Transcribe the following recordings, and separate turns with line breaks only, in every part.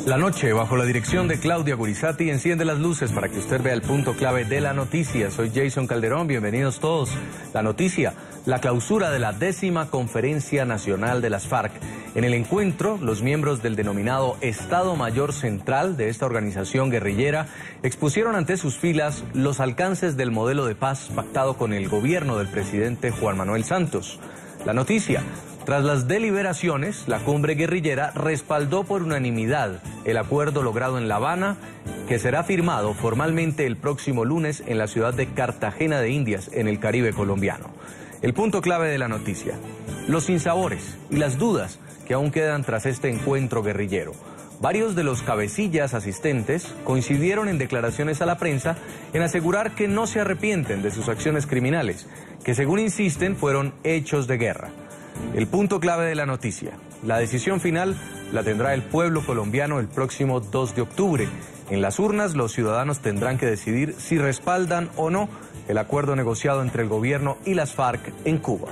La noche, bajo la dirección de Claudia Gurizati, enciende las luces para que usted vea el punto clave de la noticia. Soy Jason Calderón, bienvenidos todos. La noticia, la clausura de la 10ª Conferencia Nacional de las FARC. En el encuentro, los miembros del denominado Estado Mayor Central de esta organización guerrillera expusieron ante sus filas los alcances del modelo de paz pactado con el gobierno del presidente Juan Manuel Santos. La noticia, tras las deliberaciones, la cumbre guerrillera respaldó por unanimidad el acuerdo logrado en La Habana, que será firmado formalmente el próximo lunes en la ciudad de Cartagena de Indias, en el Caribe colombiano. El punto clave de la noticia, los sinsabores y las dudas que aún quedan tras este encuentro guerrillero. Varios de los cabecillas asistentes coincidieron en declaraciones a la prensa en asegurar que no se arrepienten de sus acciones criminales, que según insisten fueron hechos de guerra. El punto clave de la noticia, la decisión final la tendrá el pueblo colombiano el próximo 2 de octubre. En las urnas los ciudadanos tendrán que decidir si respaldan o no el acuerdo negociado entre el gobierno y las FARC en Cuba.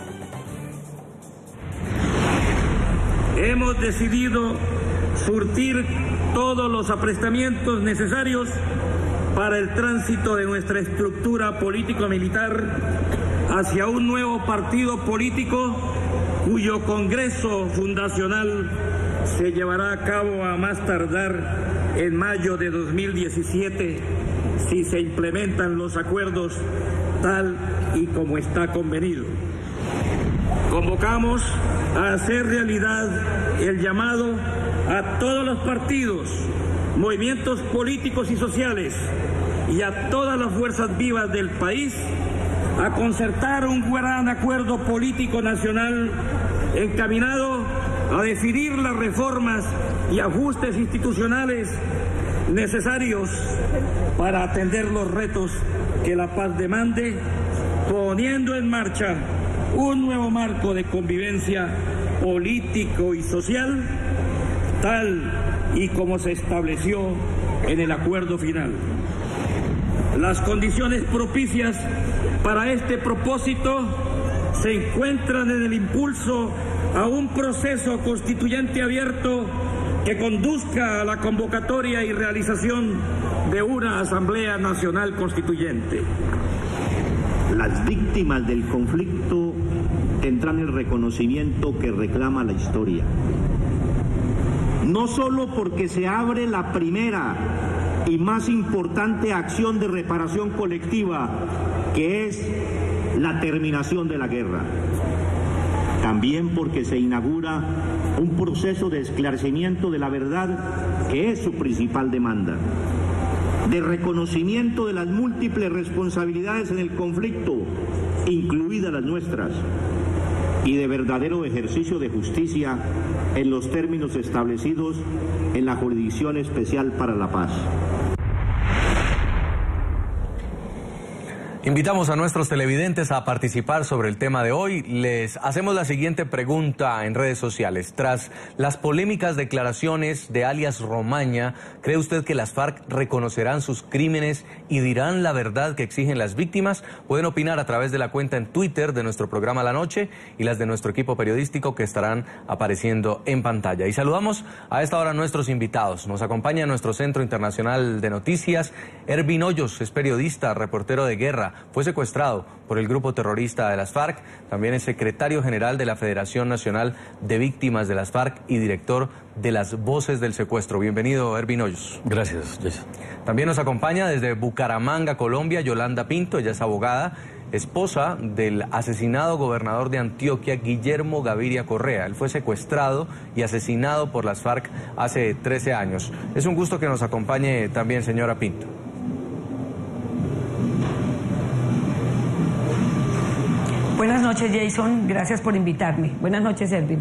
Hemos decidido surtir todos los aprestamientos necesarios para el tránsito de nuestra estructura político-militar hacia un nuevo partido político cuyo congreso fundacional se llevará a cabo a más tardar en mayo de 2017 si se implementan los acuerdos tal y como está convenido. Convocamos a hacer realidad el llamado a todos los partidos, movimientos políticos y sociales y a todas las fuerzas vivas del país a concertar un gran acuerdo político nacional encaminado a definir las reformas y ajustes institucionales necesarios para atender los retos que la paz demande, poniendo en marcha un nuevo marco de convivencia político y social, tal y como se estableció en el acuerdo final. Las condiciones propicias para este propósito se encuentran en el impulso a un proceso constituyente abierto que conduzca a la convocatoria y realización de una Asamblea Nacional Constituyente.
Las víctimas del conflicto tendrán el reconocimiento que reclama la historia. No solo porque se abre la primera y más importante acción de reparación colectiva, que es la terminación de la guerra. También porque se inaugura un proceso de esclarecimiento de la verdad, que es su principal demanda, de reconocimiento de las múltiples responsabilidades en el conflicto, incluidas las nuestras, y de verdadero ejercicio de justicia en los términos establecidos en la Jurisdicción Especial para la Paz.
Invitamos a nuestros televidentes a participar sobre el tema de hoy. Les hacemos la siguiente pregunta en redes sociales. Tras las polémicas declaraciones de alias Romaña, ¿cree usted que las FARC reconocerán sus crímenes y dirán la verdad que exigen las víctimas? Pueden opinar a través de la cuenta en Twitter de nuestro programa La Noche y las de nuestro equipo periodístico que estarán apareciendo en pantalla. Y saludamos a esta hora a nuestros invitados. Nos acompaña nuestro Centro Internacional de Noticias, Ervin Hoyos, es periodista, reportero de guerra. Fue secuestrado por el grupo terrorista de las FARC, también es secretario general de la Federación Nacional de Víctimas de las FARC y director de Las Voces del Secuestro. Bienvenido, Ervin Hoyos.
Gracias, Jason.
También nos acompaña desde Bucaramanga, Colombia, Yolanda Pinto, ella es abogada, esposa del asesinado gobernador de Antioquia, Guillermo Gaviria Correa. Él fue secuestrado y asesinado por las FARC hace 13 años. Es un gusto que nos acompañe también, señora Pinto.
Buenas noches, Jason. Gracias por invitarme. Buenas noches, Ervin.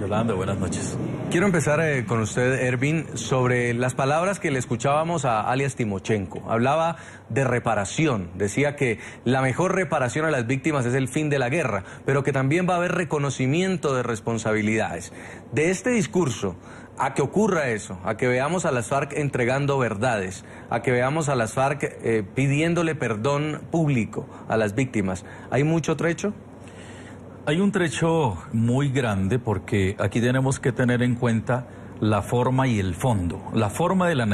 Yolanda, buenas noches.
Quiero empezar con usted, Ervin, sobre las palabras que le escuchábamos a alias Timochenko. Hablaba de reparación, decía que la mejor reparación a las víctimas es el fin de la guerra, pero que también va a haber reconocimiento de responsabilidades. De este discurso a que ocurra eso, a que veamos a las FARC entregando verdades, a que veamos a las FARC pidiéndole perdón público a las víctimas, ¿hay mucho trecho?
Hay un trecho muy grande porque aquí tenemos que tener en cuenta la forma y el fondo. La forma de la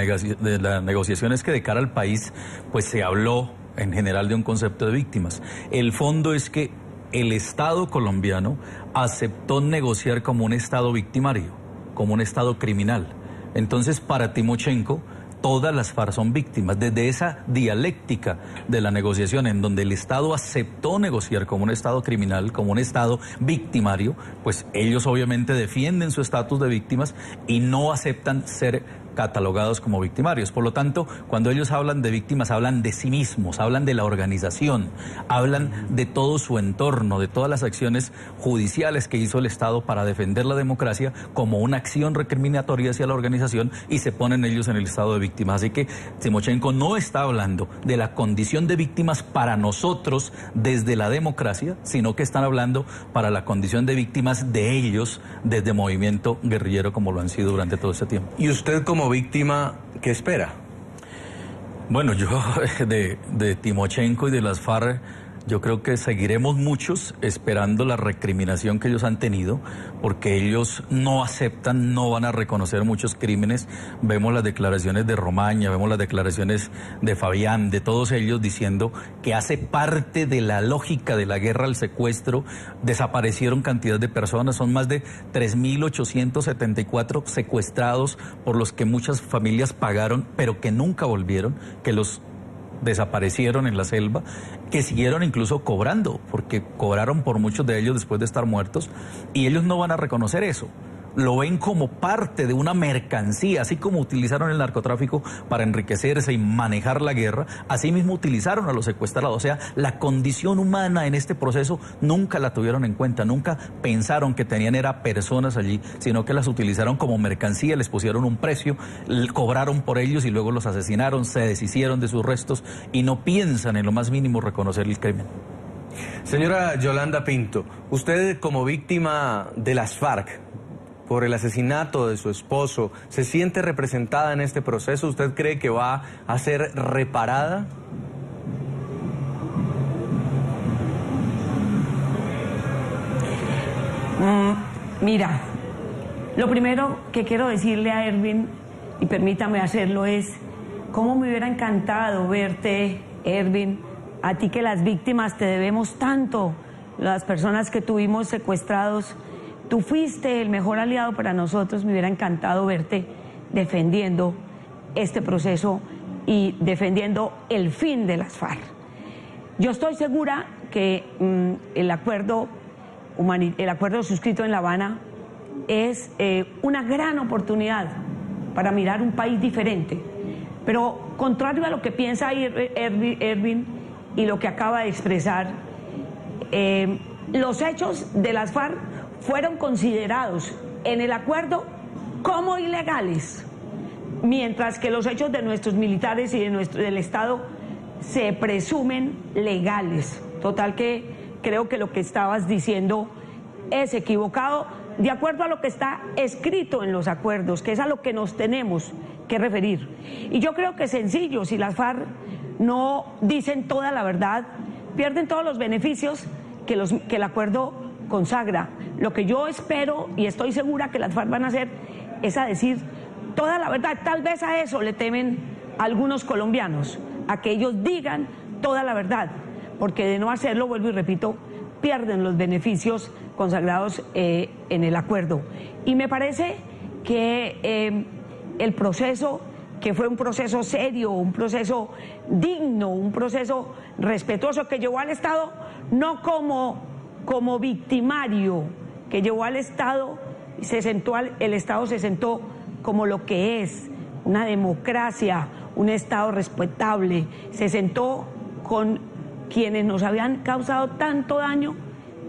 negociación es que de cara al país, pues se habló en general de un concepto de víctimas. El fondo es que el Estado colombiano aceptó negociar como un Estado victimario, como un Estado criminal. Entonces, para Timochenko, todas las FARC son víctimas. Desde esa dialéctica de la negociación en donde el Estado aceptó negociar como un Estado criminal, como un Estado victimario, pues ellos obviamente defienden su estatus de víctimas y no aceptan ser catalogados como victimarios. Por lo tanto, cuando ellos hablan de víctimas, hablan de sí mismos, hablan de la organización, hablan de todo su entorno, de todas las acciones judiciales que hizo el Estado para defender la democracia como una acción recriminatoria hacia la organización, y se ponen ellos en el estado de víctimas. Así que Timochenko no está hablando de la condición de víctimas para nosotros desde la democracia, sino que están hablando para la condición de víctimas de ellos desde movimiento guerrillero, como lo han sido durante todo este tiempo.
¿Y usted como víctima qué espera?
Bueno, yo de Timochenko y de las FARC, yo creo que seguiremos muchos esperando la recriminación que ellos han tenido, porque ellos no aceptan, no van a reconocer muchos crímenes. Vemos las declaraciones de Romaña, vemos las declaraciones de Fabián, de todos ellos diciendo que hace parte de la lógica de la guerra el secuestro. Desaparecieron cantidad de personas, son más de 3.874 secuestrados por los que muchas familias pagaron, pero que nunca volvieron, que los desaparecieron en la selva, que siguieron incluso cobrando, porque cobraron por muchos de ellos después de estar muertos, y ellos no van a reconocer eso. Lo ven como parte de una mercancía, así como utilizaron el narcotráfico para enriquecerse y manejar la guerra, así mismo utilizaron a los secuestrados. O sea, la condición humana en este proceso nunca la tuvieron en cuenta, nunca pensaron que tenían era personas allí, sino que las utilizaron como mercancía, les pusieron un precio, cobraron por ellos y luego los asesinaron, se deshicieron de sus restos y no piensan en lo más mínimo reconocer el crimen.
Señora Yolanda Pinto, usted como víctima de las FARC, por el asesinato de su esposo, ¿se siente representada en este proceso? ¿Usted cree que va a ser reparada?
Mira, lo primero que quiero decirle a Erwin, y permítame hacerlo, es cómo me hubiera encantado verte, Erwin, a ti que las víctimas te debemos tanto, las personas que tuvimos secuestrados. Tú fuiste el mejor aliado para nosotros, me hubiera encantado verte defendiendo este proceso y defendiendo el fin de las FARC. Yo estoy segura que el acuerdo suscrito en La Habana es una gran oportunidad para mirar un país diferente. Pero contrario a lo que piensa Erwin y lo que acaba de expresar, los hechos de las FARC fueron considerados en el acuerdo como ilegales, mientras que los hechos de nuestros militares y del Estado se presumen legales. Total que creo que lo que estabas diciendo es equivocado, de acuerdo a lo que está escrito en los acuerdos, que es a lo que nos tenemos que referir. Y yo creo que es sencillo, si las FARC no dicen toda la verdad, pierden todos los beneficios que el acuerdo consagra. Lo que yo espero y estoy segura que las FARC van a hacer es a decir toda la verdad. Tal vez a eso le temen algunos colombianos, a que ellos digan toda la verdad, porque de no hacerlo, vuelvo y repito, pierden los beneficios consagrados en el acuerdo. Y me parece que el proceso, que fue un proceso serio, un proceso digno, un proceso respetuoso, que llevó al Estado no como victimario, que llevó al Estado, el Estado se sentó como lo que es, una democracia, un Estado respetable, se sentó con quienes nos habían causado tanto daño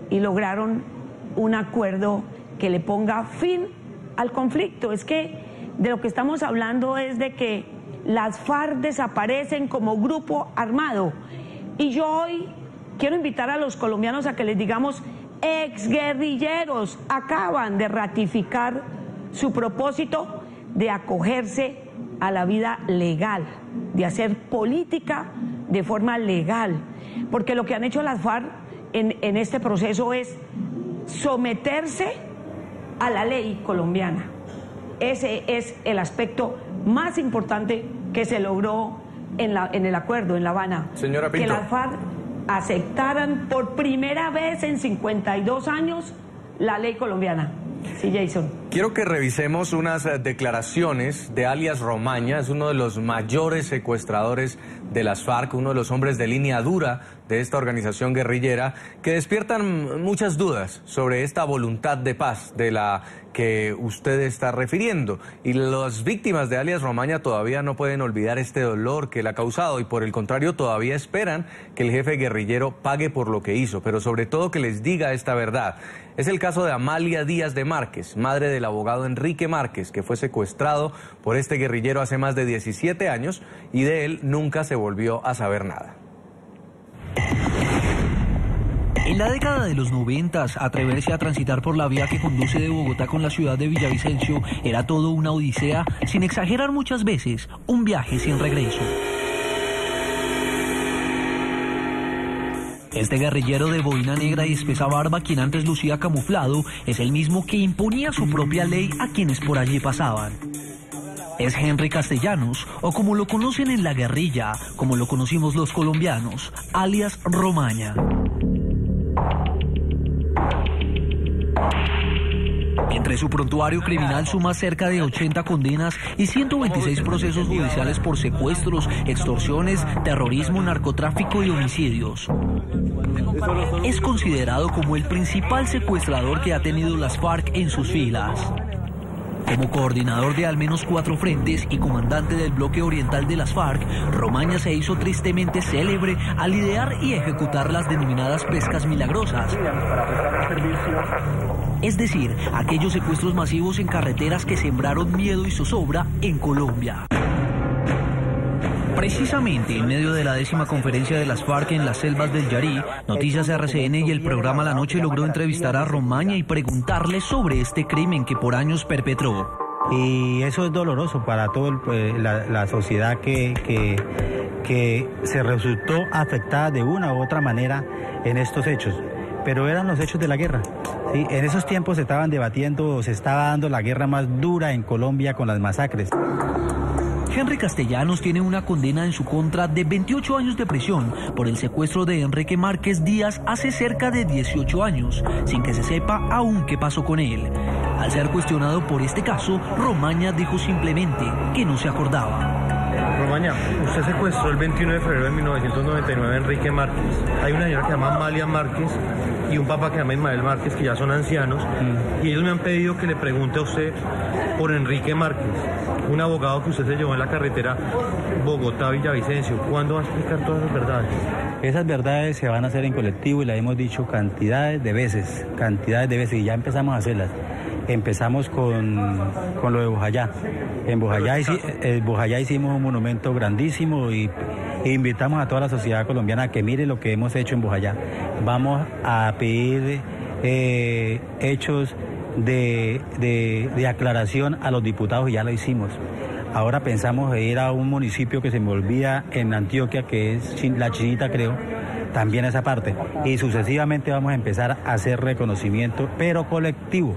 y lograron un acuerdo que le ponga fin al conflicto. Es que de lo que estamos hablando es de que las FARC desaparecen como grupo armado, y yo hoy quiero invitar a los colombianos a que les digamos: exguerrilleros acaban de ratificar su propósito de acogerse a la vida legal, de hacer política de forma legal, porque lo que han hecho las FARC en este proceso es someterse a la ley colombiana. Ese es el aspecto más importante que se logró en el acuerdo en La Habana.
Señora Pinto.
Que las FARC aceptaran por primera vez en 52 años la ley colombiana. Sí, Jason.
Quiero que revisemos unas declaraciones de alias Romaña, es uno de los mayores secuestradores de las FARC, uno de los hombres de línea dura de esta organización guerrillera, que despiertan muchas dudas sobre esta voluntad de paz de la que usted está refiriendo. Y las víctimas de alias Romaña todavía no pueden olvidar este dolor que le ha causado y por el contrario todavía esperan que el jefe guerrillero pague por lo que hizo, pero sobre todo que les diga esta verdad. Es el caso de Amalia Díaz de Márquez, madre del abogado Enrique Márquez, que fue secuestrado por este guerrillero hace más de 17 años y de él nunca se volvió a saber nada.
En la década de los 90, atreverse a transitar por la vía que conduce de Bogotá con la ciudad de Villavicencio era todo una odisea, sin exagerar muchas veces, un viaje sin regreso. Este guerrillero de boina negra y espesa barba, quien antes lucía camuflado, es el mismo que imponía su propia ley a quienes por allí pasaban. Es Henry Castellanos, o como lo conocen en la guerrilla, como lo conocimos los colombianos, alias Romaña. Entre su prontuario criminal suma cerca de 80 condenas y 126 procesos judiciales por secuestros, extorsiones, terrorismo, narcotráfico y homicidios. Es considerado como el principal secuestrador que ha tenido las FARC en sus filas. Como coordinador de al menos 4 frentes y comandante del bloque oriental de las FARC, Romaña se hizo tristemente célebre al idear y ejecutar las denominadas pescas milagrosas. Es decir, aquellos secuestros masivos en carreteras que sembraron miedo y zozobra en Colombia. Precisamente en medio de la 10ª conferencia de las FARC en las selvas del Yarí, Noticias RCN y el programa La Noche logró entrevistar a Romaña y preguntarle sobre este crimen que por años perpetró.
Y eso es doloroso para toda la sociedad que se resultó afectada de una u otra manera en estos hechos. Pero eran los hechos de la guerra. ¿Sí? En esos tiempos se estaban debatiendo, se estaba dando la guerra más dura en Colombia con las masacres.
Henry Castellanos tiene una condena en su contra de 28 años de prisión por el secuestro de Enrique Márquez Díaz hace cerca de 18 años, sin que se sepa aún qué pasó con él. Al ser cuestionado por este caso, Romaña dijo simplemente que no se acordaba.
Romaña, usted secuestró el 21 de febrero de 1999 a Enrique Márquez. Hay una señora que se llama Amalia Márquez y un papá que se llama Ismael Márquez, que ya son ancianos, y ellos me han pedido que le pregunte a usted por Enrique Márquez, un abogado que usted se llevó en la carretera Bogotá-Villavicencio. ¿Cuándo va a explicar todas las verdades?
Esas verdades se van a hacer en colectivo y las hemos dicho cantidades de veces, y ya empezamos a hacerlas. Empezamos con lo de Bojayá. En Bojayá hicimos un monumento grandísimo e invitamos a toda la sociedad colombiana a que mire lo que hemos hecho en Bojayá. Vamos a pedir hechos de aclaración a los diputados y ya lo hicimos. Ahora pensamos ir a un municipio que se me olvida en Antioquia, que es La Chinita, creo, también esa parte. Y sucesivamente vamos a empezar a hacer reconocimiento, pero colectivo,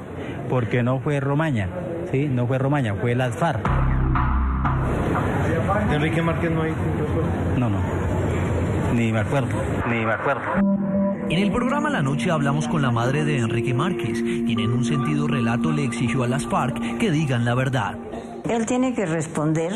porque no fue Romaña, ¿sí? No fue Romaña, fue las FARC.
¿Enrique Márquez no hay?
No, ni me acuerdo.
En el programa La Noche hablamos con la madre de Enrique Márquez, quien en un sentido relato le exigió a las FARC que digan la verdad.
Él tiene que responder.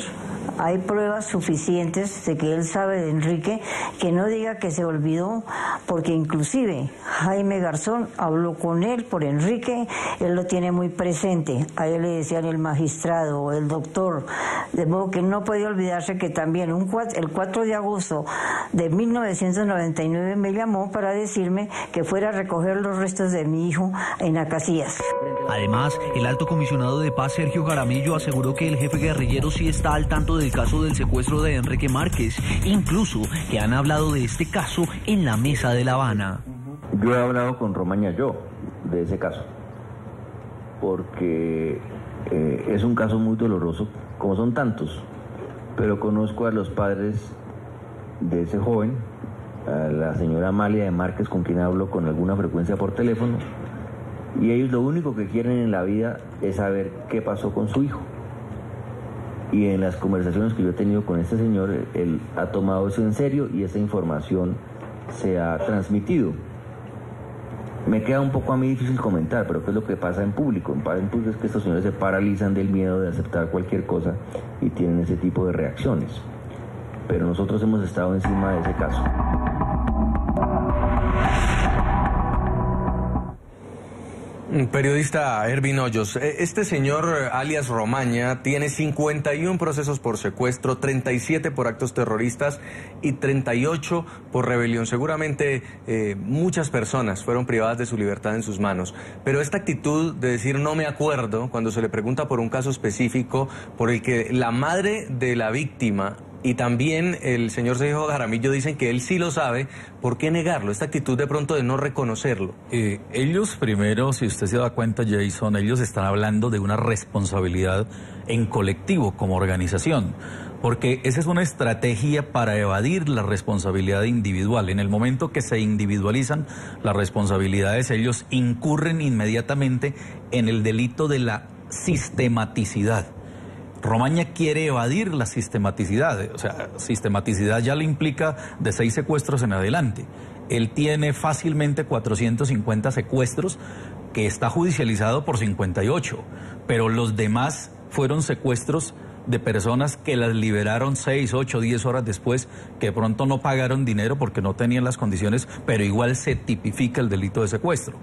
Hay pruebas suficientes de que él sabe de Enrique, que no diga que se olvidó, porque inclusive Jaime Garzón habló con él por Enrique, él lo tiene muy presente, a él le decían el magistrado o el doctor, de modo que no podía olvidarse que también el 4 de agosto de 1999 me llamó para decirme que fuera a recoger los restos de mi hijo en Acacias.
Además, el alto comisionado de paz Sergio Jaramillo aseguró que el jefe guerrillero sí está al tanto del caso del secuestro de Enrique Márquez, incluso que han hablado de este caso en la mesa de La Habana.
Yo he hablado con Romaña de ese caso, porque es un caso muy doloroso, como son tantos, pero conozco a los padres de ese joven, a la señora Amalia de Márquez, con quien hablo con alguna frecuencia por teléfono, Y ellos lo único que quieren en la vida es saber qué pasó con su hijo. Y en las conversaciones que yo he tenido con este señor, él ha tomado eso en serio y esa información se ha transmitido. Me queda un poco a mí difícil comentar, pero ¿qué es lo que pasa en público? En público es que estos señores se paralizan del miedo de aceptar cualquier cosa y tienen ese tipo de reacciones. Pero nosotros hemos estado encima de ese caso.
Periodista Ervin Hoyos, este señor alias Romaña tiene 51 procesos por secuestro, 37 por actos terroristas y 38 por rebelión. Seguramente muchas personas fueron privadas de su libertad en sus manos, pero esta actitud de decir no me acuerdo cuando se le pregunta por un caso específico por el que la madre de la víctima y también el señor Sergio Jaramillo dicen que él sí lo sabe, ¿por qué negarlo? Esta actitud de pronto de no reconocerlo.
Ellos primero, si usted se da cuenta, Jason, ellos están hablando de una responsabilidad en colectivo como organización, porque esa es una estrategia para evadir la responsabilidad individual. En el momento que se individualizan las responsabilidades, ellos incurren inmediatamente en el delito de la sistematicidad. Romaña quiere evadir la sistematicidad, o sea, sistematicidad ya le implica de 6 secuestros en adelante. Él tiene fácilmente 450 secuestros, que está judicializado por 58, pero los demás fueron secuestros de personas que las liberaron 6, 8, 10 horas después, que de pronto no pagaron dinero porque no tenían las condiciones, pero igual se tipifica el delito de secuestro.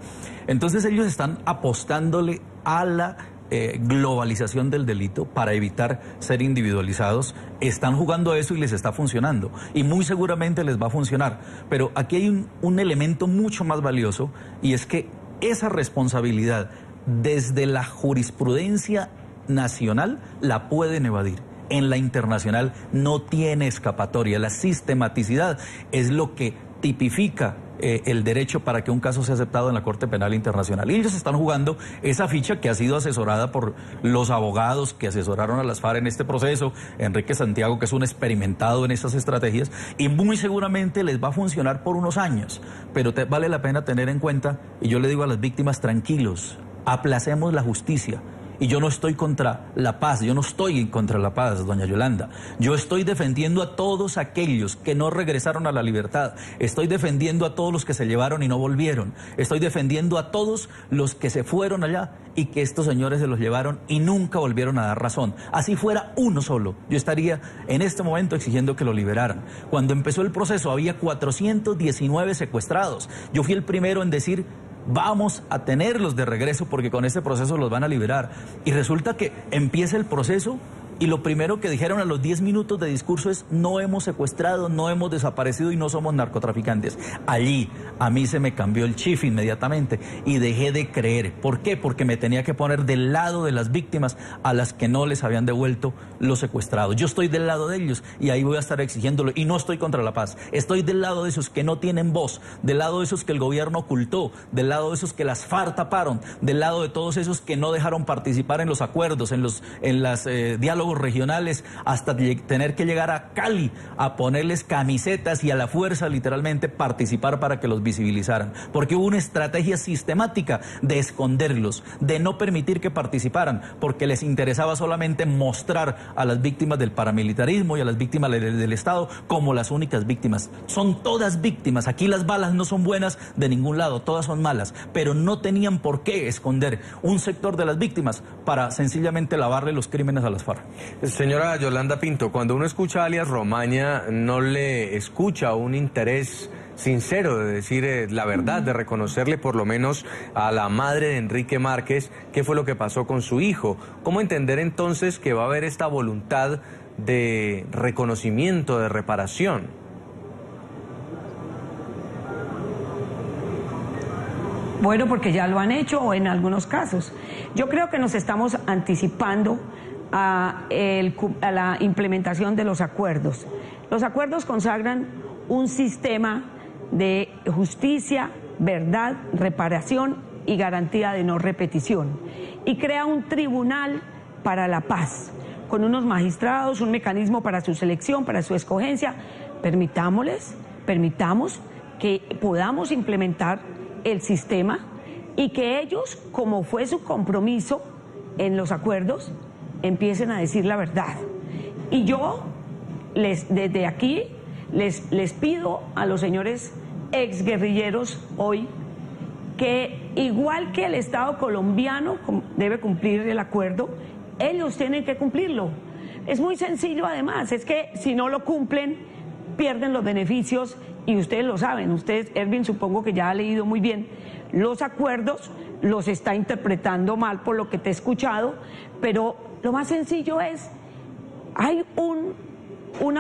Entonces ellos están apostándole a la globalización del delito para evitar ser individualizados. Están jugando a eso y les está funcionando y muy seguramente les va a funcionar, pero aquí hay un elemento mucho más valioso, y es que esa responsabilidad desde la jurisprudencia nacional la pueden evadir. En la internacional no tiene escapatoria. La sistematicidad es lo que tipifica el derecho para que un caso sea aceptado en la Corte Penal Internacional. Y ellos están jugando esa ficha que ha sido asesorada por los abogados que asesoraron a las FARC en este proceso, Enrique Santiago, que es un experimentado en esas estrategias, y muy seguramente les va a funcionar por unos años. Pero vale la pena tener en cuenta, y yo le digo a las víctimas, tranquilos, aplacemos la justicia. Y yo no estoy contra la paz, yo no estoy contra la paz, doña Yolanda. Yo estoy defendiendo a todos aquellos que no regresaron a la libertad. Estoy defendiendo a todos los que se llevaron y no volvieron. Estoy defendiendo a todos los que se fueron allá y que estos señores se los llevaron y nunca volvieron a dar razón. Así fuera uno solo, yo estaría en este momento exigiendo que lo liberaran. Cuando empezó el proceso había 419 secuestrados. Yo fui el primero en decir: vamos a tenerlos de regreso porque con este proceso los van a liberar. Y resulta que empieza el proceso y lo primero que dijeron a los 10 minutos de discurso es: no hemos secuestrado, no hemos desaparecido y no somos narcotraficantes. Allí a mí se me cambió el chip inmediatamente y dejé de creer. ¿Por qué? Porque me tenía que poner del lado de las víctimas a las que no les habían devuelto los secuestrados. Yo estoy del lado de ellos y ahí voy a estar exigiéndolo, y no estoy contra la paz. Estoy del lado de esos que no tienen voz, del lado de esos que el gobierno ocultó, del lado de esos que las FARC taparon, del lado de todos esos que no dejaron participar en los acuerdos, en los diálogos regionales, hasta tener que llegar a Cali a ponerles camisetas y a la fuerza literalmente participar para que los visibilizaran, porque hubo una estrategia sistemática de esconderlos, de no permitir que participaran, porque les interesaba solamente mostrar a las víctimas del paramilitarismo y a las víctimas del Estado como las únicas víctimas. Son todas víctimas, aquí las balas no son buenas de ningún lado, todas son malas, pero no tenían por qué esconder un sector de las víctimas para sencillamente lavarle los crímenes a las FARC.
Señora Yolanda Pinto, cuando uno escucha a alias Romaña, no le escucha un interés sincero de decir la verdad, de reconocerle por lo menos a la madre de Enrique Márquez qué fue lo que pasó con su hijo. ¿Cómo entender entonces que va a haber esta voluntad de reconocimiento, de reparación?
Bueno, porque ya lo han hecho en algunos casos. Yo creo que nos estamos anticipando a la implementación de los acuerdos. Los acuerdos consagran un sistema de justicia, verdad, reparación y garantía de no repetición, y crea un tribunal para la paz, con unos magistrados, un mecanismo para su selección, para su escogencia. Permitamos que podamos implementar el sistema y que ellos, como fue su compromiso en los acuerdos, empiecen a decir la verdad. Y yo desde aquí les pido a los señores exguerrilleros hoy que, igual que el Estado colombiano debe cumplir el acuerdo, ellos tienen que cumplirlo. Es muy sencillo, además, es que si no lo cumplen, pierden los beneficios, y ustedes lo saben. Ustedes, Erwin, supongo que ya ha leído muy bien los acuerdos, los está interpretando mal por lo que te he escuchado, pero lo más sencillo es, hay un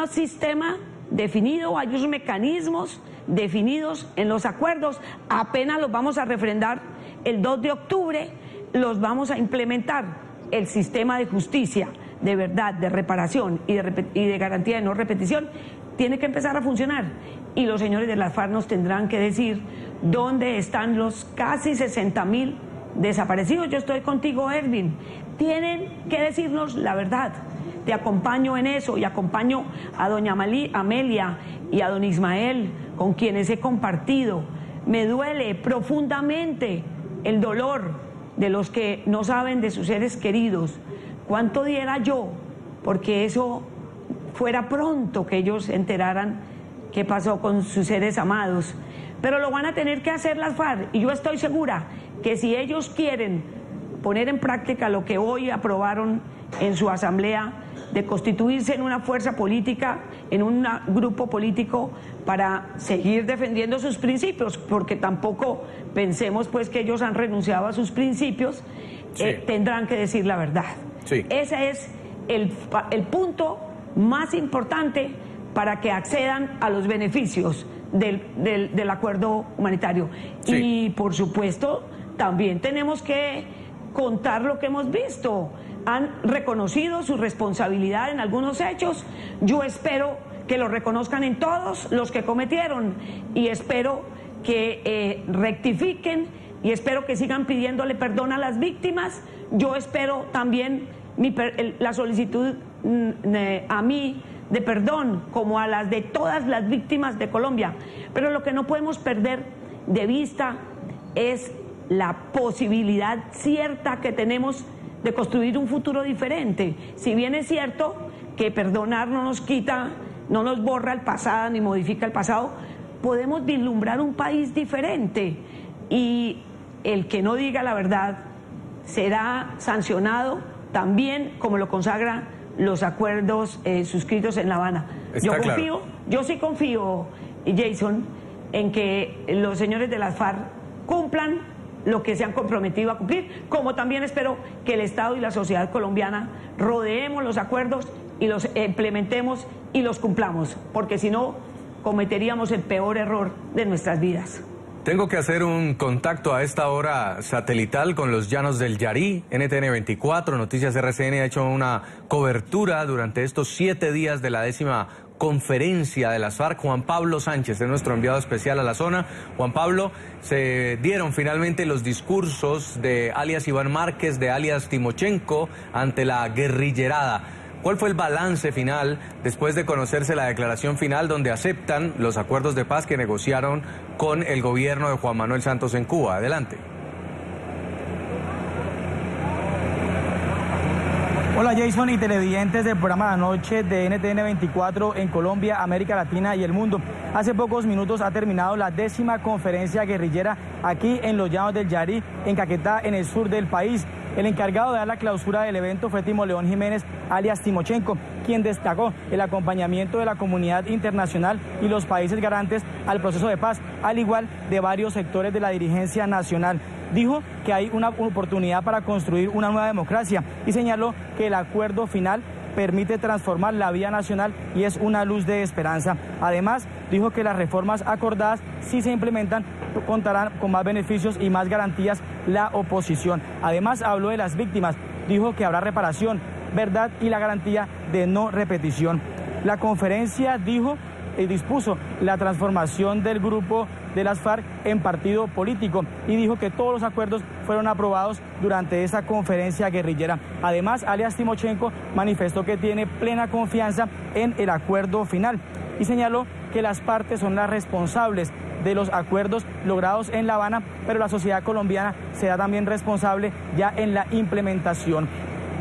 sistema definido, hay unos mecanismos definidos en los acuerdos, apenas los vamos a refrendar el 2 de octubre, los vamos a implementar. El sistema de justicia, de verdad, de reparación y de garantía de no repetición, tiene que empezar a funcionar. Y los señores de las FARC nos tendrán que decir dónde están los casi 60.000 desaparecidos. Yo estoy contigo, Erwin. Tienen que decirnos la verdad. Te acompaño en eso, y acompaño a doña Amelia y a don Ismael, con quienes he compartido. Me duele profundamente el dolor de los que no saben de sus seres queridos. ¿Cuánto diera yo porque eso fuera pronto, que ellos se enteraran qué pasó con sus seres amados? Pero lo van a tener que hacer las FARC, y yo estoy segura que si ellos quieren poner en práctica lo que hoy aprobaron en su asamblea, de constituirse en una fuerza política, en un grupo político para seguir defendiendo sus principios, porque tampoco pensemos pues que ellos han renunciado a sus principios, sí, tendrán que decir la verdad. Sí. Ese es el punto más importante para que accedan a los beneficios del acuerdo humanitario. Sí. Y por supuesto también tenemos que contar lo que hemos visto. Han reconocido su responsabilidad en algunos hechos. Yo espero que lo reconozcan en todos los que cometieron, y espero que rectifiquen, y espero que sigan pidiéndole perdón a las víctimas. Yo espero también la solicitud a mí de perdón, como a las de todas las víctimas de Colombia. Pero lo que no podemos perder de vista es la posibilidad cierta que tenemos de construir un futuro diferente. Si bien es cierto que perdonar no nos quita, no nos borra el pasado ni modifica el pasado, podemos vislumbrar un país diferente, y el que no diga la verdad será sancionado también, como lo consagra los acuerdos suscritos en La Habana. Yo sí confío, Jason, en que los señores de las FARC cumplan lo que se han comprometido a cumplir, como también espero que el Estado y la sociedad colombiana rodeemos los acuerdos y los implementemos y los cumplamos, porque si no, cometeríamos el peor error de nuestras vidas.
Tengo que hacer un contacto a esta hora satelital con los llanos del Yarí. NTN 24, Noticias RCN ha hecho una cobertura durante estos 7 días de la 10ª conferencia de las FARC. Juan Pablo Sánchez es nuestro enviado especial a la zona. Juan Pablo, se dieron finalmente los discursos de alias Iván Márquez, de alias Timochenko, ante la guerrillerada. ¿Cuál fue el balance final después de conocerse la declaración final donde aceptan los acuerdos de paz que negociaron con el gobierno de Juan Manuel Santos en Cuba? Adelante.
Hola Jason y televidentes del programa de la noche de NTN 24 en Colombia, América Latina y el mundo. Hace pocos minutos ha terminado la 10ª conferencia guerrillera aquí en los llanos del Yarí, en Caquetá, en el sur del país. El encargado de dar la clausura del evento fue Timoleón Jiménez, alias Timochenko, quien destacó el acompañamiento de la comunidad internacional y los países garantes al proceso de paz, al igual de varios sectores de la dirigencia nacional. Dijo que hay una oportunidad para construir una nueva democracia y señaló que el acuerdo final permite transformar la vida nacional y es una luz de esperanza. Además, dijo que las reformas acordadas, si se implementan, contarán con más beneficios y más garantías la oposición. Además, habló de las víctimas. Dijo que habrá reparación, verdad y la garantía de no repetición. La conferencia, dijo, dispuso la transformación del grupo de las FARC en partido político y dijo que todos los acuerdos fueron aprobados durante esa conferencia guerrillera. Además, alias Timochenko manifestó que tiene plena confianza en el acuerdo final y señaló que las partes son las responsables de los acuerdos logrados en La Habana, pero la sociedad colombiana será también responsable ya en la implementación.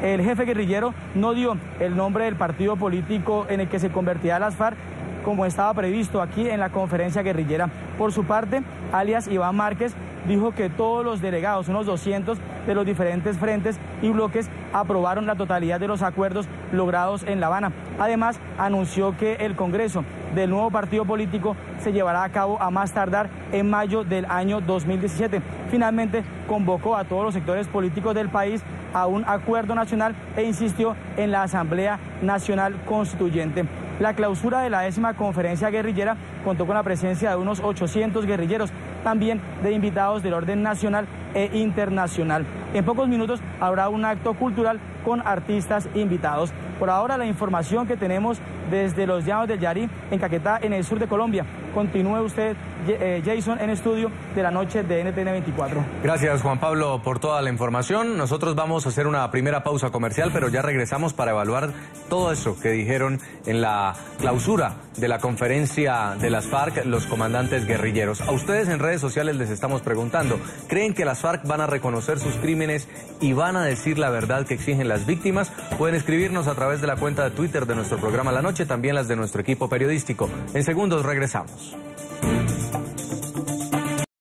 El jefe guerrillero no dio el nombre del partido político en el que se convertirá las FARC, como estaba previsto aquí en la conferencia guerrillera. Por su parte, alias Iván Márquez dijo que todos los delegados, unos 200 de los diferentes frentes y bloques, aprobaron la totalidad de los acuerdos logrados en La Habana. Además, anunció que el Congreso del nuevo partido político se llevará a cabo a más tardar en mayo del año 2017. Finalmente, convocó a todos los sectores políticos del país a un acuerdo nacional e insistió en la Asamblea Nacional Constituyente. La clausura de la 10ª conferencia guerrillera contó con la presencia de unos 800 guerrilleros, también de invitados del orden nacional e internacional. En pocos minutos habrá un acto cultural con artistas invitados. Por ahora, la información que tenemos desde los llanos del Yarí, en Caquetá, en el sur de Colombia. Continúe usted, Jason, en estudio de la noche de NTN 24.
Gracias, Juan Pablo, por toda la información. Nosotros vamos a hacer una primera pausa comercial, pero ya regresamos para evaluar todo eso que dijeron en la clausura de la conferencia de las FARC los comandantes guerrilleros. A ustedes en redes sociales les estamos preguntando, ¿creen que las FARC van a reconocer sus crímenes y van a decir la verdad que exigen las víctimas? Pueden escribirnos a través de la cuenta de Twitter de nuestro programa La Noche, también las de nuestro equipo periodístico. En segundos regresamos.